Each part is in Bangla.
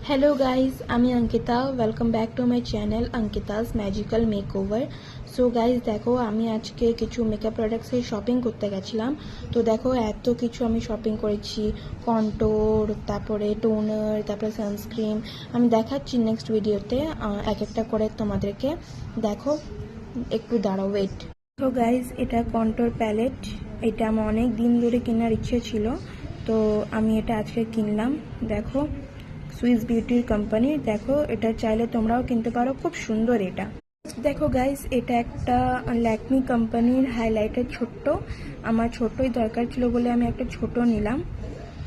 হ্যালো গাইজ, আমি Ankita. Welcome back to my channel Ankita's magical makeover. So guys দেখো, আমি আজকে কিছু মেকআপ প্রোডাক্টসের শপিং করতে গেছিলাম। তো দেখো এত কিছু আমি শপিং করেছি, কন্ট্রোর, তারপরে টোনার, তারপরে সানস্ক্রিন। আমি দেখাচ্ছি নেক্সট ভিডিওতে এক একটা করে তোমাদেরকে। দেখো, একটু দাঁড়াও, ওয়েট। তো গাইজ, এটা কন্ট্রোর প্যালেট। এটা আমার অনেক দিন ধরে কেনার ইচ্ছে ছিল, তো আমি এটা আজকে কিনলাম। দেখো, সুইস বিউটির কোম্পানি। দেখো, এটা চাইলে তোমরাও কিনতে পারো, খুব সুন্দর এটা। দেখো গাইস, এটা একটা ল্যাকমি কোম্পানির হাইলাইটার, ছোট্ট। আমার ছোটই দরকার ছিল বলে আমি একটা ছোট নিলাম।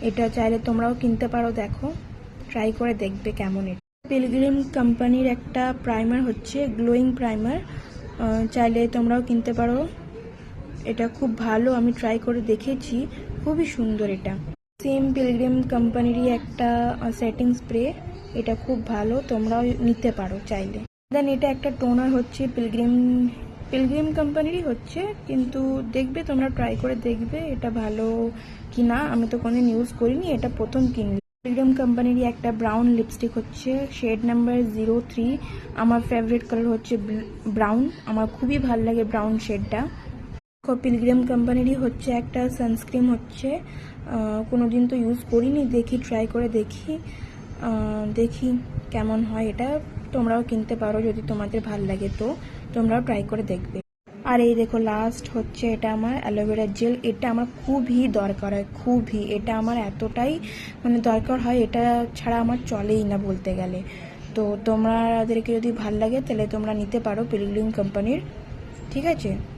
এটা চাইলে তোমরাও কিনতে পারো। দেখো, ট্রাই করে দেখবে কেমন এটা। পিলগ্রিম কোম্পানির একটা প্রাইমার হচ্ছে গ্লোয়িং প্রাইমার, চাইলে তোমরাও কিনতে পারো। এটা খুব ভালো, আমি ট্রাই করে দেখেছি, খুবই সুন্দর এটা। সেম পিলগ্রিম কোম্পানিরই একটা সেটিং স্প্রে, এটা খুব ভালো, তোমরাও নিতে পারো চাইলে। দেন এটা একটা টোনার হচ্ছে পিলগ্রিম কোম্পানিরই হচ্ছে, কিন্তু দেখবে তোমরা ট্রাই করে দেখবে এটা ভালো কি না। আমি তো কোনোদিন ইউজ করিনি, এটা প্রথম কিনলাম। পিলগ্রিম কোম্পানিরই একটা ব্রাউন লিপস্টিক হচ্ছে, শেড নাম্বার 03। আমার ফেভারিট কালার হচ্ছে ব্রাউন, আমার খুবই ভালো লাগে ব্রাউন শেডটা। পিলগ্রিম কোম্পানিরই হচ্ছে একটা সানস্ক্রিন হচ্ছে, কোনোদিন তো ইউজ করিনি, দেখি ট্রাই করে দেখি কেমন হয় এটা। তোমরাও কিনতে পারো যদি তোমাদের ভাল লাগে, তো তোমরাও ট্রাই করে দেখবে। আর এই দেখো, লাস্ট হচ্ছে এটা আমার অ্যালোভেরা জেল। এটা আমার খুবই দরকার হয়, খুবই। এটা আমার এতটাই দরকার হয়, এটা ছাড়া আমার চলেই না বলতে গেলে। তো তোমাদেরকে যদি ভাল লাগে তাহলে তোমরা নিতে পারো পিলগ্রিম কোম্পানির, ঠিক আছে।